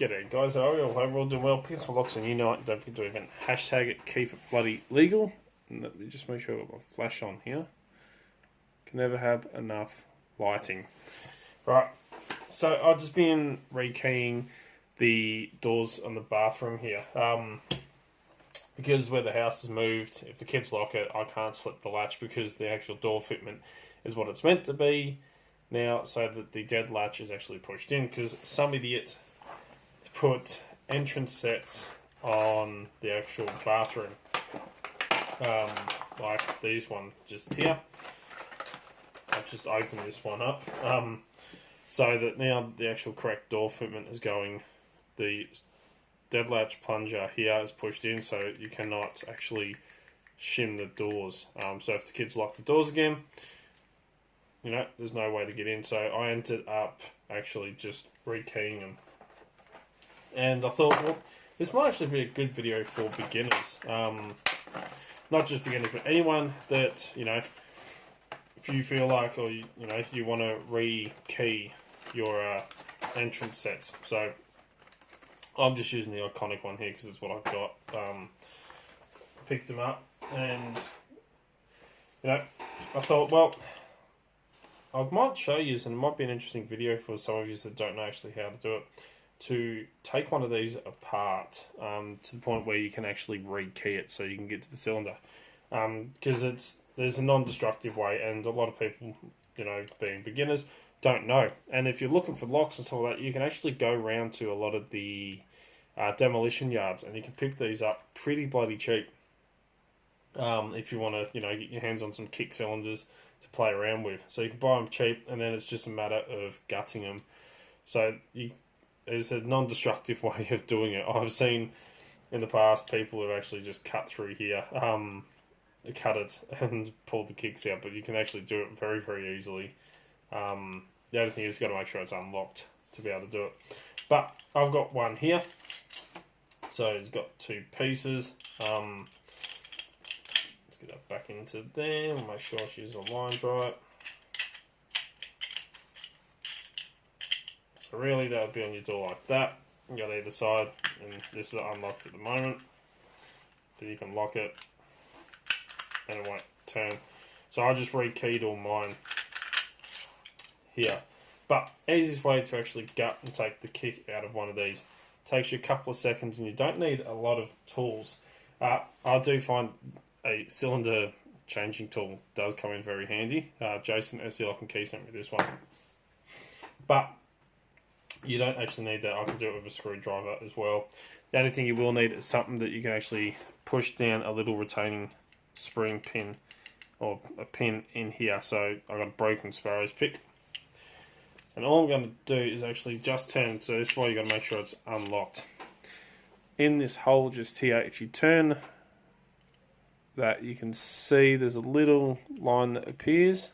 G'day guys, how are you? Hope we're all doing well. Picking some locks on you night. Don't forget to even hashtag it, keep it bloody legal. And let me just make sure I've got my flash on here. Can never have enough lighting. Right, so I've just been rekeying the doors on the bathroom here. Because where the house is moved, if the kids lock it, I can't slip the latch because the actual door fitment is what it's meant to be now, so that the dead latch is actually pushed in, because some idiot put entrance sets on the actual bathroom, like these ones just here. I've just opened this one up, so that now the actual correct door fitment is going. The dead latch plunger here is pushed in, so you cannot actually shim the doors. So if the kids lock the doors again, you know, there's no way to get in. So I ended up actually just rekeying them. And I thought, well, this might actually be a good video for beginners. Not just beginners, but anyone that, you know, if you feel like, or you know, you want to rekey your entrance sets. So I'm just using the iconic one here because it's what I've got. Picked them up, and you know, I thought, well, I might show you, and it might be an interesting video for some of you that don't know actually how to do it, to take one of these apart to the point where you can actually rekey it so you can get to the cylinder. Because there's a non-destructive way, and a lot of people, you know, being beginners, don't know. And if you're looking for locks and stuff like that, you can actually go around to a lot of the demolition yards, and you can pick these up pretty bloody cheap. If you want to, you know, get your hands on some KIK cylinders to play around with. So you can buy them cheap, and then it's just a matter of gutting them. So there's a non-destructive way of doing it. I've seen in the past people have actually just cut through here, cut it and pulled the KIKs out, but you can actually do it very, very easily. The only thing is you've got to make sure it's unlocked to be able to do it. But I've got one here. So it's got two pieces. Let's get that back into there and make sure she's aligned right. So really that would be on your door like that. You got either side, and this is unlocked at the moment. But you can lock it and it won't turn. So I just rekeyed all mine here. But easiest way to actually gut and take the KIK out of one of these takes you a couple of seconds, and you don't need a lot of tools. I do find a cylinder changing tool does come in very handy. Jason at SC Lock and Key sent me this one. But you don't actually need that. I can do it with a screwdriver as well. The only thing you will need is something that you can actually push down a little retaining spring pin, or a pin in here. So I've got a broken sparrow's pick. And all I'm going to do is actually just turn, so this is why you've got to make sure it's unlocked. In this hole just here, if you turn that, you can see there's a little line that appears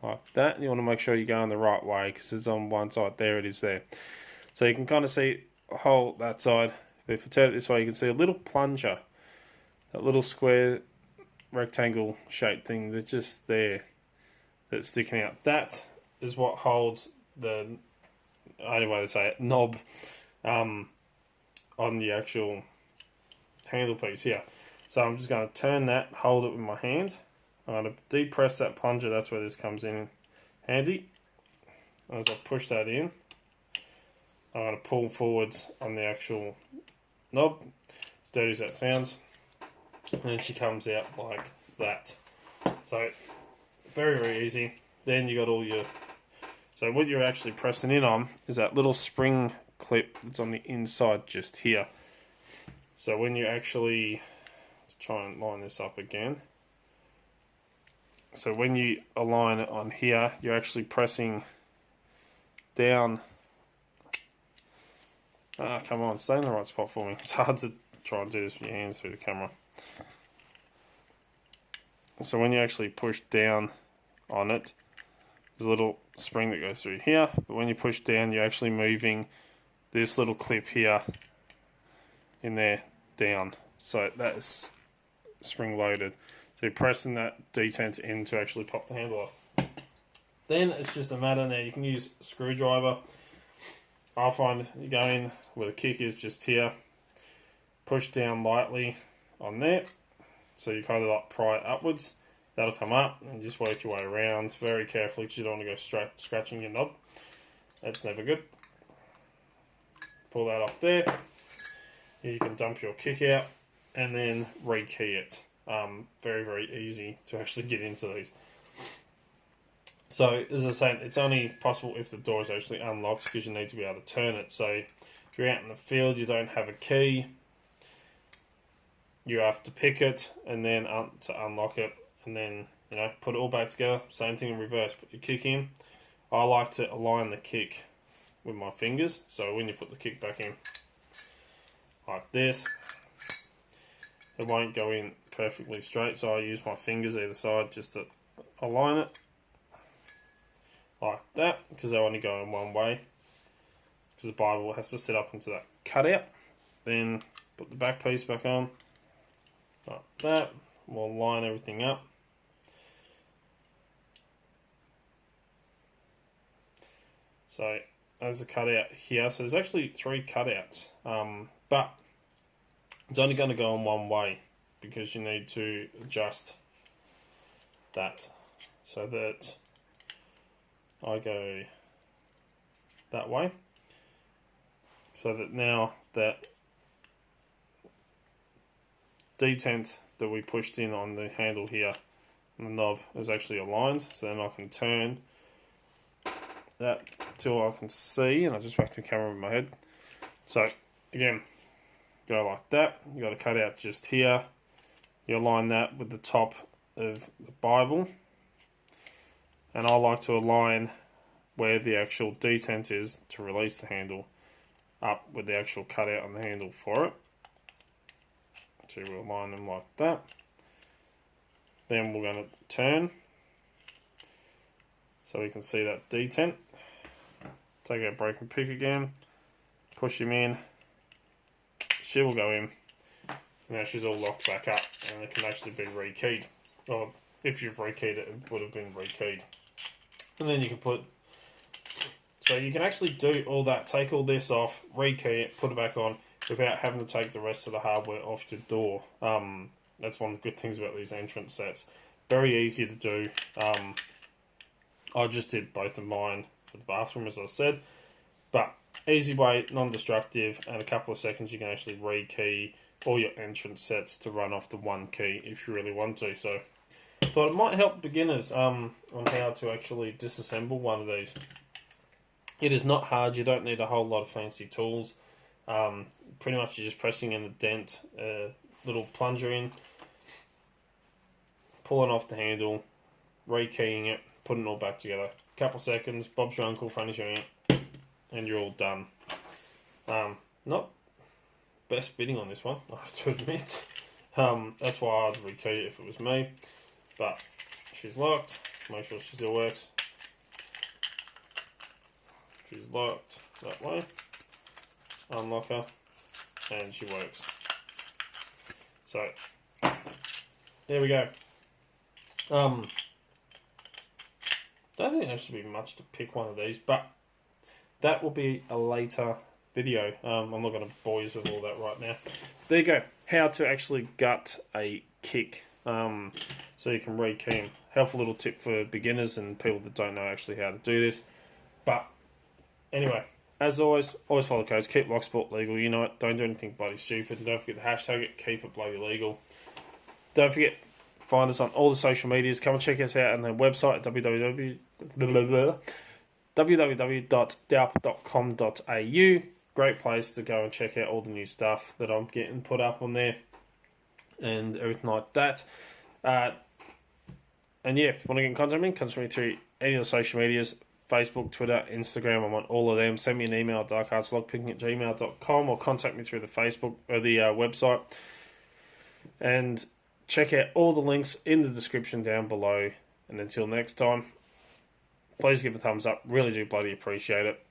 like that. And you want to make sure you're going the right way, because it's on one side. There it is there. So you can kind of see a hole that side. But if I turn it this way, you can see a little plunger, that little square rectangle shaped thing that's just there, that's sticking out. That is what holds the, only way to say it, knob on the actual handle piece here. So I'm just going to turn that, hold it with my hand. I'm going to depress that plunger, that's where this comes in handy. As I push that in, I'm going to pull forwards on the actual knob, as dirty as that sounds, and then she comes out like that. So very, very easy. Then you got all your, so what you're actually pressing in on is that little spring clip that's on the inside just here. So when you actually, let's try and line this up again. So when you align it on here, you're actually pressing down. Come on, stay in the right spot for me. It's hard to try and do this with your hands through the camera. So when you actually push down on it, there's a little spring that goes through here, but when you push down, you're actually moving this little clip here in there down. So that is spring loaded. So you're pressing that detent in to actually pop the handle off. Then it's just a matter now, you can use a screwdriver I find you go in where the kick is, just here, push down lightly on there, so you kind of like pry it upwards. That'll come up, and just work your way around very carefully because you don't want to go scratching your knob. That's never good. Pull that off there. You can dump your kick out and then rekey it. Very, very easy to actually get into these. So, as I said, it's only possible if the door is actually unlocked because you need to be able to turn it. So, if you're out in the field, you don't have a key, you have to pick it and then to unlock it, and then, you know, put it all back together. Same thing in reverse. Put your kick in. I like to align the kick with my fingers. So, when you put the kick back in, like this, it won't go in perfectly straight, so I use my fingers either side just to align it like that, because they only go in one way, because the Bible has to set up into that cutout. Then put the back piece back on like that. We'll line everything up. So there's a cutout here. So there's actually 3 cutouts, but it's only going to go in one way because you need to adjust that so that I go that way, so that now that detent that we pushed in on the handle here and the knob is actually aligned, so then I can turn that till I can see, and I just whack the camera with my head. So again, go like that. You got to cut out just here. You align that with the top of the Bible, and I like to align where the actual detent is to release the handle up with the actual cutout on the handle for it. So we'll align them like that. Then we're going to turn so we can see that detent. Take our brake and pick again, push him in, she will go in. Now she's all locked back up, and it can actually be rekeyed. Or if you've rekeyed it, it would have been rekeyed. And then you can put, so you can actually do all that, take all this off, rekey it, put it back on, without having to take the rest of the hardware off your door. That's one of the good things about these entrance sets. Very easy to do. I just did both of mine for the bathroom, as I said. But easy way, non-destructive, and a couple of seconds you can actually rekey all your entrance sets to run off the one key if you really want to. So I thought it might help beginners on how to actually disassemble one of these. It is not hard. You don't need a whole lot of fancy tools. Pretty much you're just pressing in a dent, little plunger in, pulling off the handle, rekeying it, putting it all back together. Couple of seconds, Bob's your uncle, funny's your aunt, and you're all done. Not best bidding on this one, I have to admit. That's why I'd rekey it if it was me. But she's locked. Make sure she still works. She's locked that way. Unlock her, and she works. So there we go. Don't think there should be much to pick one of these, but that will be a later video. I'm not going to bore you with all that right now. There you go. How to actually gut a kick, so you can rekey them. Helpful little tip for beginners and people that don't know actually how to do this. But anyway, as always follow the codes. Keep Locksport legal. You know it. Don't do anything bloody stupid. And don't forget to hashtag it. Keep it bloody legal. Don't forget, find us on all the social medias. Come and check us out on the website at www.dalp.com.au. Great place to go and check out all the new stuff that I'm getting put up on there and everything like that. And yeah, if you want to get in contact with me through any of the social medias, Facebook, Twitter, Instagram. I'm on all of them. Send me an email at darkartslockpicking@gmail.com or contact me through the Facebook or the website. And check out all the links in the description down below. And until next time, please give a thumbs up. Really do bloody appreciate it.